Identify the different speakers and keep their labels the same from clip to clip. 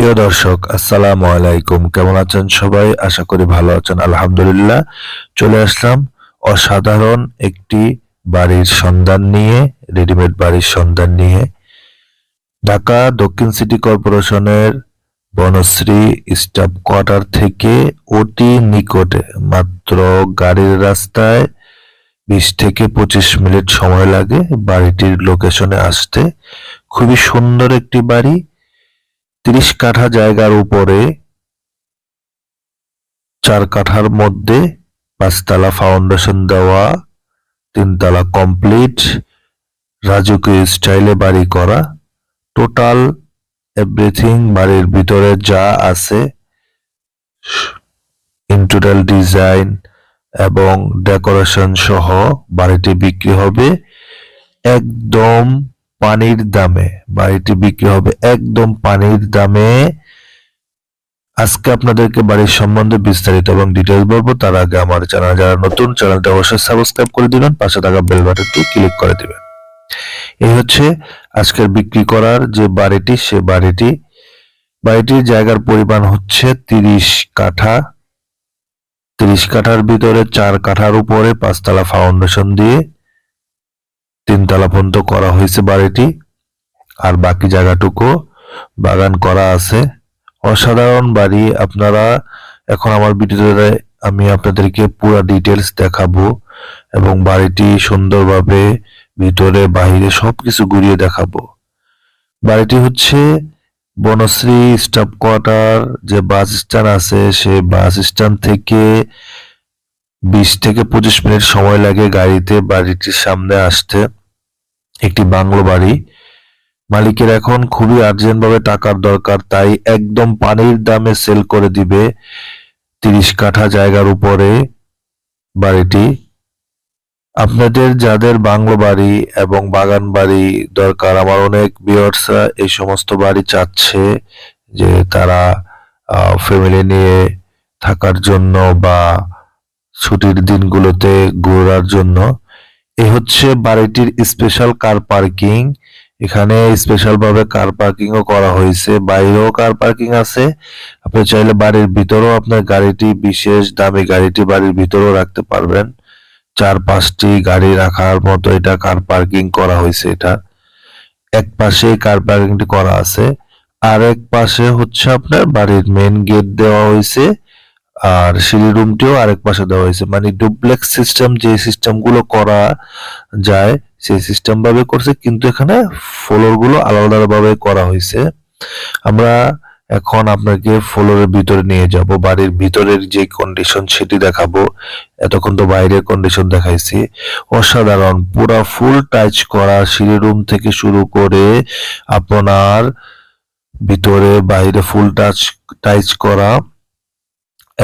Speaker 1: প্রিয় দর্শক, আসসালামু আলাইকুম। কেমন আছেন সবাই? আশা করি ভালো আছেন। আলহামদুলিল্লাহ। চলে আসলাম অসাধারণ একটি বাড়ির সন্ধান নিয়ে, রেডিমেড বাড়ির সন্ধান নিয়ে। ঢাকা দক্ষিণ সিটি কর্পোরেশনের বনশ্রী স্টাফ কোয়ার্টার থেকে অতি নিকটে, মাত্র গাড়ির রাস্তায় 20 থেকে 25 মিনিট সময় লাগে বাড়িটির লোকেশনে আসতে। খুবই সুন্দর একটি বাড়ি, 30 কাঠা জায়গার উপরে, 4 কাঠার মধ্যে 5 তলা ফাউন্ডেশন দেওয়া, 3 তলা কমপ্লিট, রাজকীয় স্টাইলে বাড়ি করা। টোটাল এভরিথিং বাড়ির ভিতরে যা আছে, ইন্টেরিয়র ডিজাইন এবং ডেকোরেশন সহ বাড়িটি বিক্রি হবে একদম পানির দামে। বাড়িটি বিক্রি হবে একদম পানির দামে। আজকে আপনাদেরকে বাড়ির সম্বন্ধে বিস্তারিত এবং ডিটেইলস বলবো। তার আগে আমার চ্যানেল যারা নতুন, চ্যানেলটা অবশ্যই সাবস্ক্রাইব করে দিবেন, পাশে থাকা বেল বাটনটি ক্লিক করে দিবেন। এই হচ্ছে আজকের বিক্রি করার যে বাড়িটি, সে বাড়িটির জায়গার পরিমাণ হচ্ছে 30 কাঠা। 30 কাঠার ভিতরে 4 কাঠার উপরে 5 তলা ফাউন্ডেশন দিয়ে 3 তলা পর্যন্ত করা হয়েছে বাড়িটি, আর বাকি জায়গাটুকু বাগান করা আছে। অসাধারণ বাড়ি। আপনারা এখন আমার ভিডিওতে আমি আপনাদেরকে পুরো ডিটেলস দেখাবো এবং বাড়িটি সুন্দরভাবে ভিতরে বাহিরে সবকিছু ঘুরিয়ে দেখাবো। বাড়িটি হচ্ছে বনশ্রী স্টাফ কোয়ার্টার যে বাস স্ট্যান্ড আছে, সেই বাস স্ট্যান্ড থেকে 20 থেকে 25 মিনিট সময় লাগে গাড়িতে বাড়িটির সামনে আসতে। একটি বাংলো বাড়ি। মালিকের এখন খুবই আর্জেন্ট ভাবে টাকার দরকার, তাই একদম পানির দামে সেল করে দিবে 30 কাঠা জায়গার উপরে বাড়িটি। আপনাদের যাদের বাংলো বাড়ি এবং বাগান বাড়ি দরকার, আমার অনেক ভিউয়ার্সরা এই সমস্ত বাড়ি চাচ্ছে যে তারা ফ্যামিলি নিয়ে থাকার জন্য বা ছুটির দিনগুলোতে ঘোরার জন্য। এই হচ্ছে বাড়িটির স্পেশাল কার পার্কিং। এখানে স্পেশাল ভাবে কার পার্কিংও করা হয়েছে, বাইরেও কার পার্কিং আছে। আপনি চাইলে বাড়ির ভিতরেও আপনার গাড়িটি, বিশেষ দামি গাড়িটি বাড়ির ভিতরেও রাখতে পারবেন। 4-5টি গাড়ি রাখার মতো এটা কার পার্কিং করা হয়েছে। এটা এক পাশে কার পার্কিংটি করা আছে, আর এক পাশে হচ্ছে আপনার বাড়ির মেইন গেট দেওয়া হয়েছে, আর সিঁড়ি রুমটিও আরেক পাশে দেওয়া হয়েছে। মানে ডুপ্লেক্স সিস্টেম, যে সিস্টেমগুলো করা যায় সেই সিস্টেম ভাবে করছে, কিন্তু এখানে ফ্লোর গুলো আলাদা ভাবে করা হয়েছে। আমরা এখন আপনাকে ফ্লোরের ভিতরে নিয়ে যাব, বাড়ির ভিতরের যে কন্ডিশন সেটি দেখাবো। এতক্ষণ তো বাইরের কন্ডিশন দেখাইছি। অসাধারণ, পুরা ফুল টাচ করা, সিঁড়ি রুম থেকে শুরু করে আপনার ভিতরে বাইরে ফুল টাচ করা।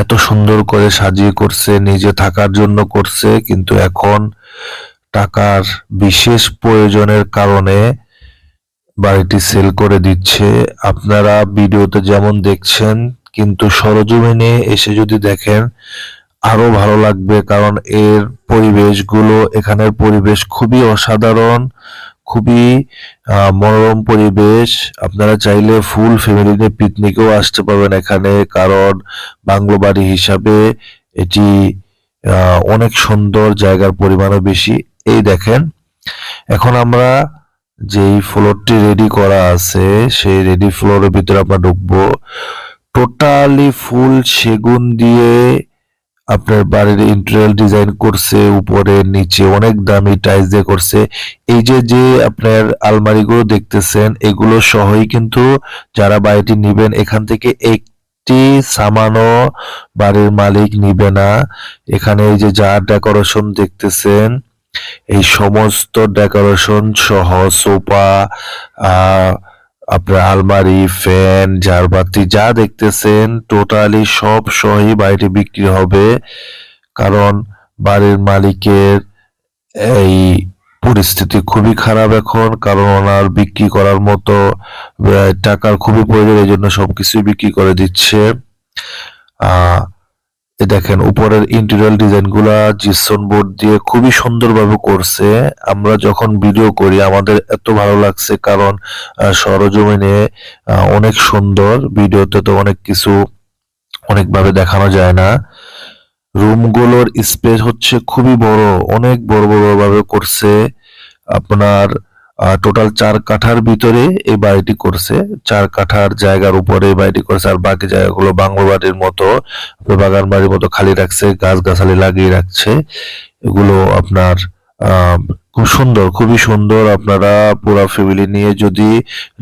Speaker 1: এত সুন্দর করে সাজিয়ে করছে, নিজে থাকার জন্য করছে, কিন্তু এখন টাকার বিশেষ প্রয়োজনের কারণে বাড়িটি সেল করে দিচ্ছে। আপনারা ভিডিওতে যেমন দেখছেন, কিন্তু সরজমিনে এসে যদি দেখেন আরো ভালো লাগবে, কারণ এর পরিবেশগুলো, এখানের পরিবেশ খুবই অসাধারণ, খুবই মনোরম পরিবেশ। আপনারা চাইলে ফুল ফ্যামিলি নিয়ে পিকনিকেও আসতে পারবেন এখানে, কারণ বাংলো বাড়ি হিসাবে এটি অনেক সুন্দর, জায়গার পরিমাণও বেশি। এই দেখেন, এখন আমরা যেই ফ্লোরটি রেডি করা আছে সেই রেডি ফ্লোরের ভিতরে আমরা ঢুকবো। টোটালি ফুল সেগুন দিয়ে আপনার বাড়ির ইন্টেরিয়র ডিজাইন করছে, উপরে নিচে অনেক দামি টাইলস দিয়ে করছে। এই যে আপনার আলমারিগুলো দেখতেছেন, এগুলো সহই কিন্তু যারা বাড়িটি নিবেন এখান থেকে একটি সামানও বাড়ির মালিক নিবে না। এখানে এই যে যা ডেকোরেশন দেখতেছেন, এই সমস্ত ডেকোরেশন সহ সোফা, আপনার আলমারি, ফ্যান, ঝাড়বাতি যা দেখতেছেন টোটালি সব সহই বাড়িটি বিক্রি হবে। কারণ বাড়ির মালিকের এই পরিস্থিতি খুবই খারাপ এখন, কারণ ওনার বিক্রি করার মতো টাকার খুবই প্রয়োজন, এই জন্য সবকিছুই বিক্রি করে দিচ্ছে। এই দেখেন উপরের ইন্টেরিয়র ডিজাইন গুলা জিপসাম বোর্ড দিয়ে খুবই সুন্দরভাবে করছে। আমরা যখন ভিডিও করি আমাদের এত ভালো লাগছে, কারণ সরজমিনে অনেক সুন্দর, ভিডিওতে তো অনেক কিছু অনেকভাবে দেখানো যায় না। রুমগুলোর স্পেস হচ্ছে খুবই বড়, অনেক বড় বড় ভাবে করছে। আপনার টোটাল 4 কাঠার ভিতরে এই বাড়িটি করছে, 4 কাঠার জায়গার উপরে এই বাড়িটি করছে। আর বাকি জায়গাগুলো বাংলো বাড়ির মতো, বাগান বাড়ির মতো খালি রাখছে, গাছগাছালি লাগিয়ে রাখছে। এগুলো আপনার খুব সুন্দর, খুবই সুন্দর। আপনারা পুরো ফ্যামিলি নিয়ে যদি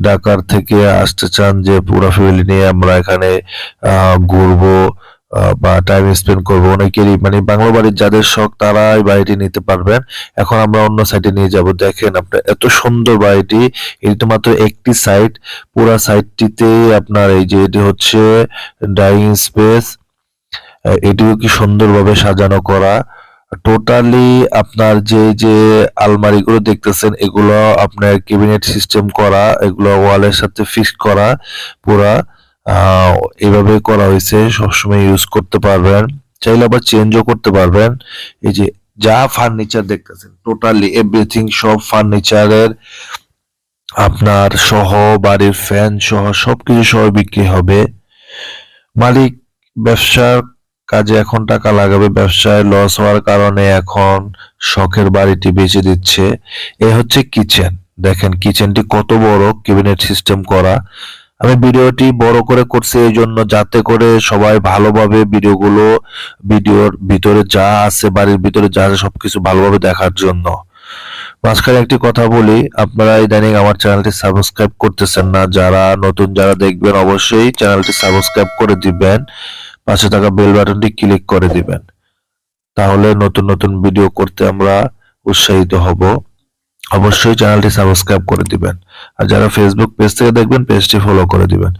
Speaker 1: ঢাকার থেকে আসতে চান, যে পুরো ফ্যামিলি নিয়ে আমরা এখানে ঘুরবো বা টাইম স্পেন্ড করবো, অনেকেরই মানে বাংলা বাড়ির যাদের শখ তারা এই বাড়িটি নিতে পারবেন। এখন আমরা অন্য সাইডে নিয়ে যাব। দেখেন আপনার এত সুন্দর বাড়িটি, এটি তো মাত্র একটি সাইড, পুরা সাইডটিতে আপনার এই যে এটি হচ্ছে ডাইনিং স্পেস, এটিও কি সুন্দরভাবে সাজানো করা। টোটালি আপনার যে যে আলমারিগুলো দেখতেছেন এগুলো আপনার ক্যাবিনেট সিস্টেম করা, এগুলো ওয়ালের সাথে ফিক্স করা পুরা এইভাবে করা হয়েছে। সবসময় ইউজ করতে পারবেন, চাইলে আবার চেঞ্জও করতে পারবেন। এই যে যা ফার্নিচার দেখতেছেন টোটালি এভরিথিং, সব ফার্নিচারের আপনার সহ, বাড়ির ফ্যান সহ সবকিছু সহ বিক্রি হবে। মালিক ব্যবসার কাজে এখন টাকা লাগাবে, ব্যবসায় লস হওয়ার কারণে এখন শখের বাড়িটি বেচে দিচ্ছে। এ হচ্ছে কিচেন, দেখেন কিচেনটি কত বড়, ক্যাবিনেট সিস্টেম করা। আমি ভিডিওটি বড় করে করছি এই জন্য, যাতে করে সবাই ভালোভাবে ভিডিওর ভিতরে যা আছে, বাড়ির ভিতরে যা আছে সবকিছু ভালোভাবে দেখার জন্য। মাঝখানে একটি কথা বলি, আপনারা ইদানিং আমার চ্যানেলটি সাবস্ক্রাইব করতেছেন না। যারা নতুন যারা দেখবেন অবশ্যই চ্যানেলটি সাবস্ক্রাইব করে দিবেন, পাশে থাকা বেল বাটনটি ক্লিক করে দিবেন, তাহলে নতুন নতুন ভিডিও করতে আমরা উৎসাহিত হব। অবশ্যই চ্যানেলটি সাবস্ক্রাইব করে দিবেন, আর যারা ফেসবুক পেজ থেকে দেখবেন পেজটি ফলো করে দিবেন।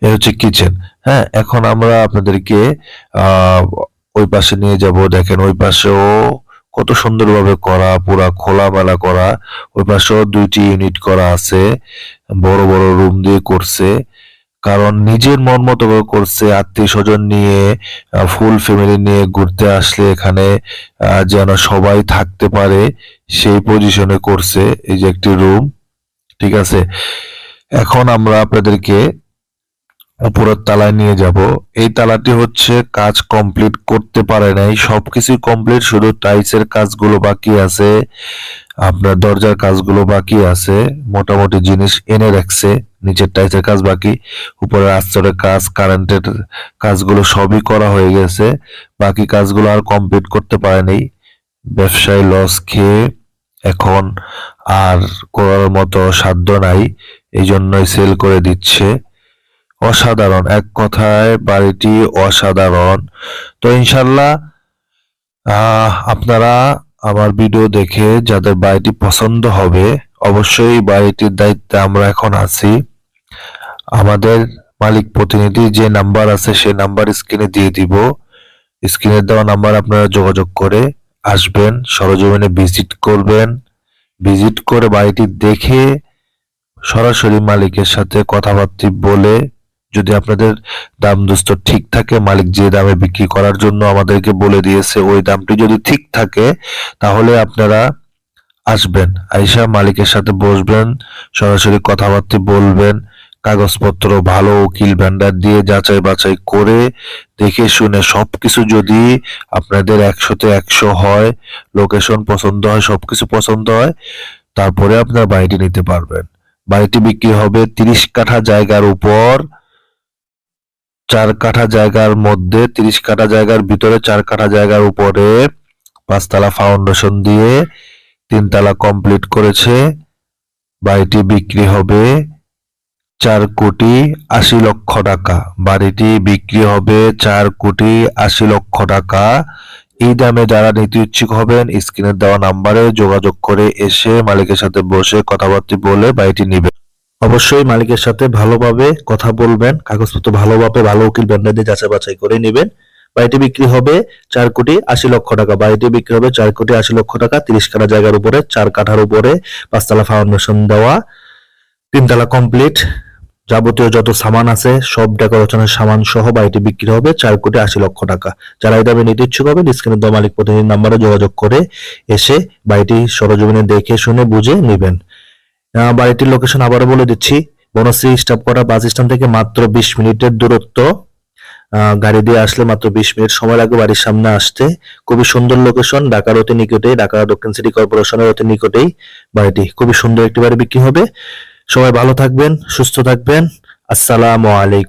Speaker 1: এই হচ্ছে কিচেন। হ্যাঁ, এখন আমরা আপনাদেরকে ওই পাশে নিয়ে যাব। দেখেন ওই পাশেও কত সুন্দরভাবে করা, পুরা খোলামেলা করা। ওই পাশেও 2টি ইউনিট করা আছে, বড় বড় রুম দিয়ে করছে, কারণ নিজের মন মতো করে করছে। আত্মীয় স্বজন নিয়ে, ফুল ফ্যামিলি নিয়ে ঘুরতে আসলে এখানে যেন সবাই থাকতে পারে সেই পজিশনে করছে। এই যে একটি রুম, ঠিক আছে। এখন আমরা আপনাদেরকে উপরের তালায় নিয়ে যাব। এই তালাটি হচ্ছে কাজ কমপ্লিট করতে পারে নাই, সবকিছু কমপ্লিট, শুধু টাইলসের কাজগুলো বাকি আছে, আপনার দরজার কাজগুলো বাকি আছে, মোটামুটি জিনিস এনে রাখছে। নিচের টাইলসের কাজ বাকি, উপরের আস্তরের কাজ, কারেন্টের কাজগুলো সবই করা হয়ে গেছে। বাকি কাজগুলো আর কমপ্লিট করতে পারেনি। ব্যবসায় লস খেয়ে এখন আর করার মতো সাধ্য নাই, এই জন্যই সেল করে দিচ্ছে। অসাধারণ, এক কথায় বাড়িটি অসাধারণ। তো ইনশাল্লাহ আপনারা আমার ভিডিও দেখে যাদের বাড়িটি পছন্দ হবে, অবশ্যই বাড়িটির দায়িত্বে আমরা এখন আছি। আমাদের মালিক প্রতিনিধি যে নাম্বার আছে সেই নাম্বার স্ক্রিনে দিয়ে দিব। স্ক্রিনে দেওয়া নাম্বার আপনারা যোগাযোগ করে আসবেন, সরজমিনে ভিজিট করবেন। ভিজিট করে বাড়িটি দেখে সরাসরি মালিকের সাথে কথাবার্তা বলে, যদি আপনাদের দাম দস্ত ঠিক থাকে, মালিক যে দামে বিক্রি করার জন্য আমাদেরকে বলে দিয়েছে ওই দামটি যদি ঠিক থাকে, তাহলে আপনারা আসবেন, আইসা মালিকের সাথে বসবেন, সরাসরি কথাবার্তা বলবেন। কাগজপত্র ভালো উকিল ভেন্ডার দিয়ে যাচাই বাছাই করে দেখে শুনে সবকিছু যদি আপনাদের 100তে 100 হয়, লোকেশন পছন্দ হয়, সবকিছু পছন্দ হয়, তারপরে আপনারা বাড়িটি নিতে পারবেন। বাড়িটি বিক্রি হবে 30 কাঠা জায়গার উপর, 4 কাঠা জায়গার মধ্যে, 30 কাঠা জায়গার ভিতরে 4 কাঠা জায়গার উপরে 5 তলা ফাউন্ডেশন দিয়ে 3 তলা কমপ্লিট করেছে। বাড়িটি বিক্রি হবে 4,80,00,000 টাকা। বাড়িটি বিক্রি হবে 4,80,00,000 টাকা। এই দামে যারা নিতে ইচ্ছুক হবেন স্ক্রিনে দেওয়া নাম্বারে যোগাযোগ করে এসে মালিকের সাথে বসে কথাবার্তা বলে বাড়িটি নেবেন। অবশ্যই মালিকের সাথে ভালোভাবে কথা বলবেন, কাগজপত্র ভালোভাবে ভালো উকিল ভেন্ডার দিয়ে যাচাই বাছাই করে নেবেন। বাড়িটি বিক্রি হবে 4,80,00,000 টাকা। বাড়িটি বিক্রি হবে 4,80,00,000 টাকা। 30 কাঠা জায়গার উপরে, 4 কাঠার উপরে, 5 তলা ফাউন্ডেশন দেওয়া, 3 তলা কমপ্লিট। যাবতীয় যত সামান আছে সব ডেকোরেশনের সামান সহ বাড়িটি বিক্রি হবে 4,80,00,000 টাকা। যারা এই দামে নিতে ইচ্ছুক হবে স্ক্রিনে দেওয়া মালিক প্রতিনিধির নাম্বারে যোগাযোগ করে এসে বাড়িটি সরজমিনে দেখে শুনে বুঝে নেবেন। বাড়িটির লোকেশন আবারও বলে দিচ্ছি, Banashree staff quarter bus stand থেকে মাত্র 20 মিনিটের দূরত্ব। গাড়ি দিয়ে আসলে মাত্র 20 মিনিট সময় লাগবে বাড়ির সামনে আসতে। খুবই সুন্দর লোকেশন, ঢাকার অতি নিকটেই, ঢাকা দক্ষিণ সিটি কর্পোরেশনের অতি নিকটেই বাড়িটি। খুবই সুন্দর একটি বাড়ি বিক্রি হবে। সবাই ভালো থাকবেন, সুস্থ থাকবেন। আসসালামু আলাইকুম।